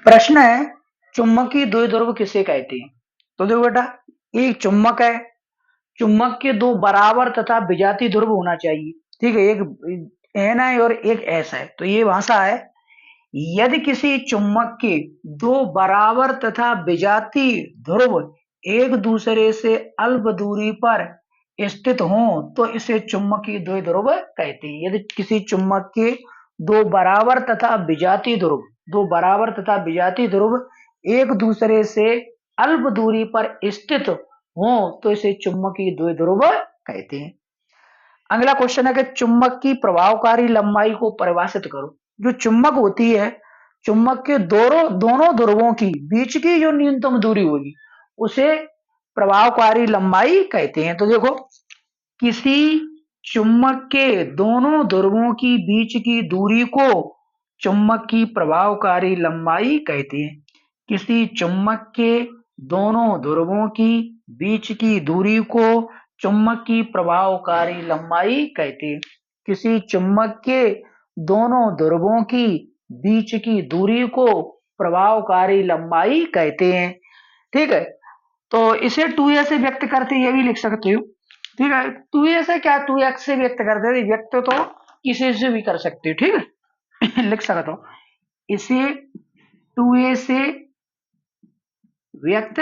प्रश्न है, चुम्बकीय द्विध्रुव किसे कहते हैं? तो देखो बेटा, एक चुम्बक है, चुम्बक के दो बराबर तथा विजातीय ध्रुव होना चाहिए। ठीक है, एक एन है और एक एस है। तो ये भाषा है, यदि किसी चुम्बक के दो बराबर तथा विजातीय ध्रुव एक दूसरे से अल्प दूरी पर स्थित हों तो इसे चुम्बकीय द्विध्रुव कहते हैं। यदि किसी चुम्बक के दो बराबर तथा विजातीय ध्रुव एक दूसरे से अल्प दूरी पर स्थित हो तो इसे चुम्बकीय द्विध्रुव कहते हैं। अगला क्वेश्चन है कि चुम्बक की प्रभावकारी लंबाई को परिभाषित करो। जो चुम्बक होती है, चुम्बक के दोनों ध्रुवों की बीच की जो न्यूनतम दूरी होगी उसे प्रभावकारी लंबाई कहते हैं। तो देखो, किसी चुम्बक के दोनों ध्रुवों की बीच की दूरी को चुम्बक की प्रभावकारी लंबाई कहते हैं। किसी चुम्बक के दोनों ध्रुवों की बीच की दूरी को चुम्बक की प्रभावकारी लंबाई कहते हैं। किसी चुम्बक के दोनों ध्रुवों की बीच की दूरी को प्रभावकारी लंबाई कहते हैं। ठीक है, तो इसे 2a से व्यक्त करते ये भी लिख सकते हो। ठीक है, 2a से क्या 2x से व्यक्त करते थे, व्यक्त तो किसी से भी कर सकते हो। ठीक है लिख सकते हो, इसे 2a से व्यक्त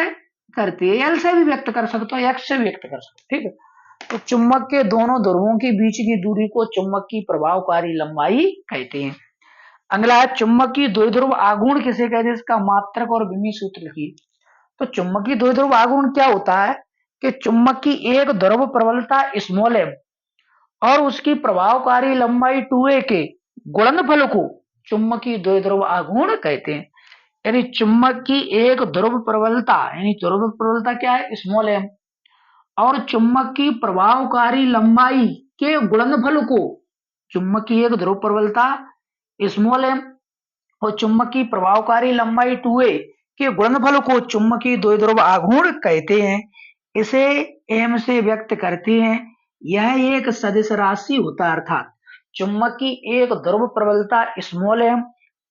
करते हैं, एल से भी व्यक्त कर सकते हो, एक्स से भी व्यक्त कर सकते हो। ठीक है, तो चुम्बक के दोनों ध्रुवों के बीच की दूरी को चुम्बक की प्रभावकारी लंबाई कहते हैं। अगला है, चुम्बकीय द्विध्रुव आघूर्ण किसे कहते हैं? इसका मात्रक और विमीय सूत्र लिखिए। तो चुम्बकीय द्विध्रुव आघूर्ण क्या होता है कि चुम्बक की एक ध्रुव प्रबलता स्मॉल एम और उसकी प्रभावकारी लंबाई 2a के गुणनफल को चुम्बकीय द्विध्रुव आघूर्ण कहते हैं। यानी चुम्बक की एक ध्रुव प्रबलता, यानी ध्रुव प्रबलता क्या है? स्मॉल एम, और चुम्बक की प्रभावकारी लंबाई के गुणनफल को, चुम्बक की एक ध्रुव प्रबलता स्मॉल एम और चुम्बक की प्रभावकारी लंबाई 2a के गुणनफल को चुम्बकीय द्विध्रुव आघूर्ण कहते हैं। इसे एम से व्यक्त करते हैं। यह एक सदिश राशि होता है, अर्थात चुम्बक की एक ध्रुव प्रबलता स्मॉल एम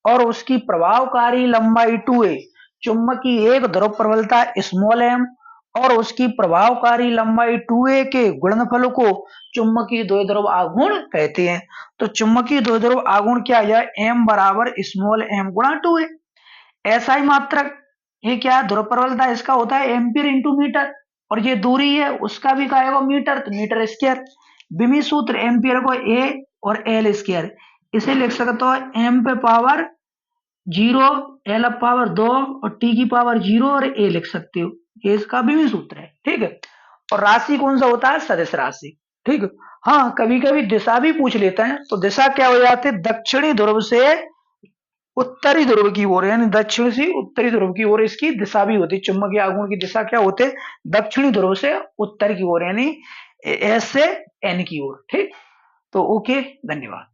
और उसकी प्रभावकारी लंबाई 2a, चुम्बक की एक ध्रुव प्रबलता स्मॉल एम और उसकी प्रभावकारी लंबाई 2a के गुणनफल को चुम्बकीय द्विध्रुव आघूर्ण कहते हैं। तो चुम्बकीय द्विध्रुव आघूर्ण क्या है? एम बराबर स्मॉल एम गुणा 2a। ऐसा ही मात्रक, ये क्या है? ध्रुव प्रबलता इसका होता है एम्पीयर इंटू मीटर, और ये दूरी है उसका भी क्या आएगा? मीटर, तो मीटर स्क्वायर। विमीय सूत्र एम्पीयर को ए और एल स्क्वायर, इसे लिख सकते हो एम पे पावर 0, एल पावर 2 और टी की पावर 0 और ए लिख सकते हो। ये इसका विमीय सूत्र है। ठीक है, और राशि कौन सा होता है? सदिश राशि। ठीक है, हाँ कभी कभी दिशा भी पूछ लेते हैं, तो दिशा क्या हो जाती है? दक्षिणी ध्रुव से उत्तरी ध्रुव की ओर, यानी दक्षिण से उत्तरी ध्रुव की ओर इसकी दिशा भी होती है। चुंबकीय आघूर्ण की दिशा क्या होते हैं? दक्षिणी ध्रुव से उत्तर की ओर, यानी एस से एन की ओर। ठीक, तो ओके, धन्यवाद।